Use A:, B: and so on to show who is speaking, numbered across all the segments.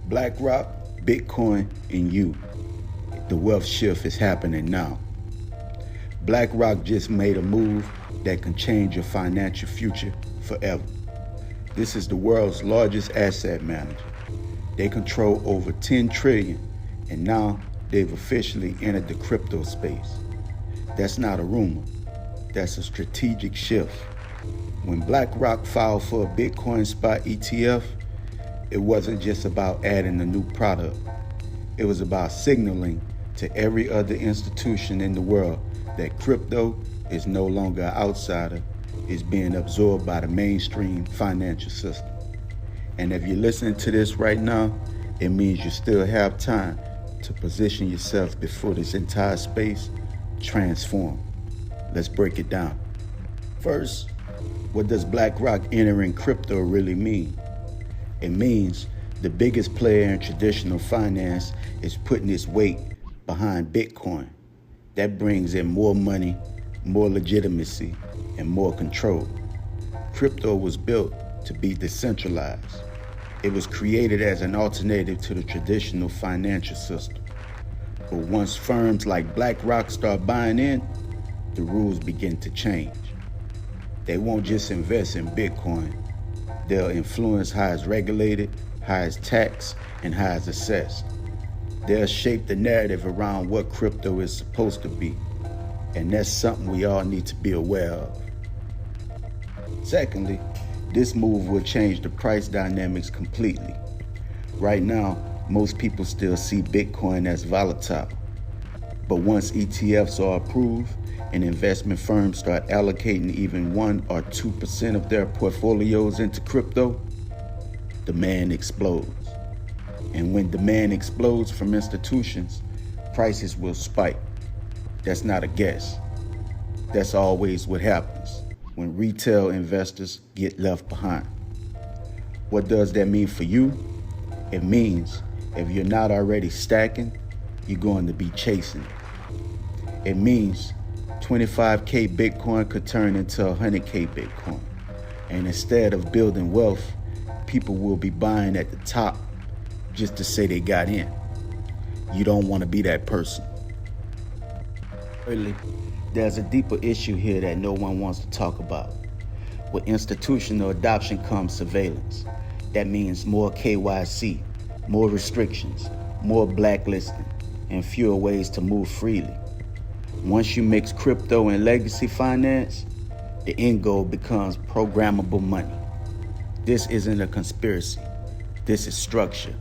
A: BlackRock, Bitcoin, and you. The wealth shift is happening now. BlackRock just made a move that can change your financial future forever. This is the world's largest asset manager. They control over 10 trillion, and now they've officially entered the crypto space. That's not a rumor. That's a strategic shift. When BlackRock filed for a Bitcoin spot ETF, it wasn't just about adding a new product. It was about signaling to every other institution in the world that crypto is no longer an outsider, it's being absorbed by the mainstream financial system. And if you're listening to this right now, it means you still have time to position yourself before this entire space transforms. Let's break it down. First, what does BlackRock entering crypto really mean? It means the biggest player in traditional finance is putting its weight behind Bitcoin. That brings in more money, more legitimacy, and more control. Crypto was built to be decentralized. It was created as an alternative to the traditional financial system. But once firms like BlackRock start buying in, the rules begin to change. They won't just invest in Bitcoin. They'll influence how it's regulated, how it's taxed, and how it's assessed. They'll shape the narrative around what crypto is supposed to be. And that's something we all need to be aware of. Secondly, this move will change the price dynamics completely. Right now, most people still see Bitcoin as volatile. But once ETFs are approved and investment firms start allocating even 1 or 2% of their portfolios into crypto, demand explodes. And when demand explodes from institutions, prices will spike. That's not a guess. That's always what happens when retail investors get left behind. What does that mean for you? It means if you're not already stacking, you're going to be chasing. It means 25K Bitcoin could turn into 100K Bitcoin. And instead of building wealth, people will be buying at the top just to say they got in. You don't want to be that person. Thirdly, there's a deeper issue here that no one wants to talk about. With institutional adoption comes surveillance. That means more KYC, more restrictions, more blacklisting, and fewer ways to move freely. Once you mix crypto and legacy finance, the end goal becomes programmable money. This isn't a conspiracy. This is structure.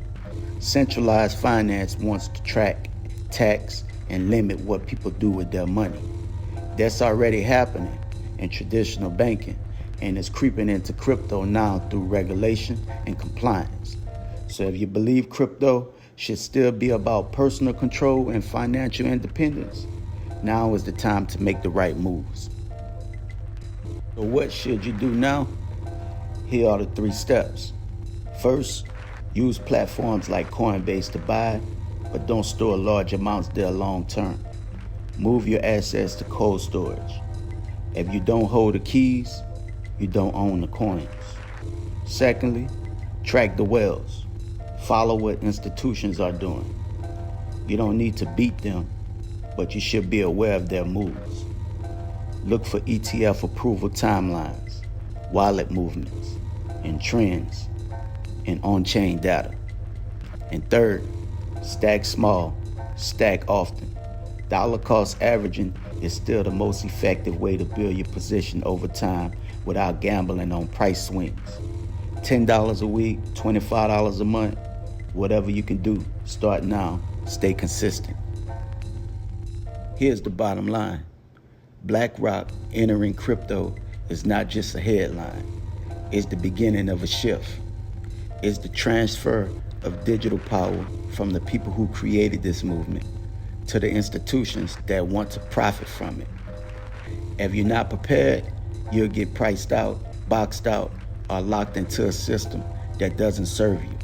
A: Centralized finance wants to track, tax, and limit what people do with their money. That's already happening in traditional banking and is creeping into crypto now through regulation and compliance. So if you believe crypto should still be about personal control and financial independence, now is the time to make the right moves. So what should you do now? Here are the 3 steps. First, use platforms like Coinbase to buy, but don't store large amounts there long term. Move your assets to cold storage. If you don't hold the keys, you don't own the coins. Secondly, track the whales. Follow what institutions are doing. You don't need to beat them, but you should be aware of their moves. Look for ETF approval timelines, wallet movements, and trends, and on-chain data. And third, stack small, stack often. Dollar cost averaging is still the most effective way to build your position over time without gambling on price swings. $10 a week, $25 a month, whatever you can do, start now, stay consistent. Here's the bottom line. BlackRock entering crypto is not just a headline. It's the beginning of a shift. It's the transfer of digital power from the people who created this movement to the institutions that want to profit from it. If you're not prepared, you'll get priced out, boxed out, or locked into a system that doesn't serve you.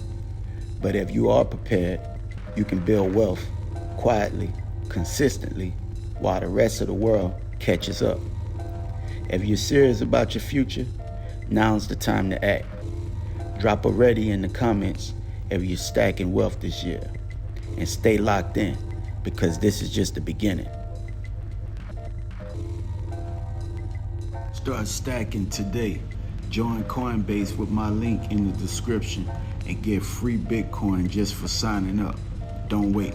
A: But if you are prepared, you can build wealth quietly, consistently, while the rest of the world catches up. If you're serious about your future, now's the time to act. Drop a ready in the comments if you're stacking wealth this year. And stay locked in, because this is just the beginning. Start stacking today. Join Coinbase with my link in the description and get free Bitcoin just for signing up. Don't wait.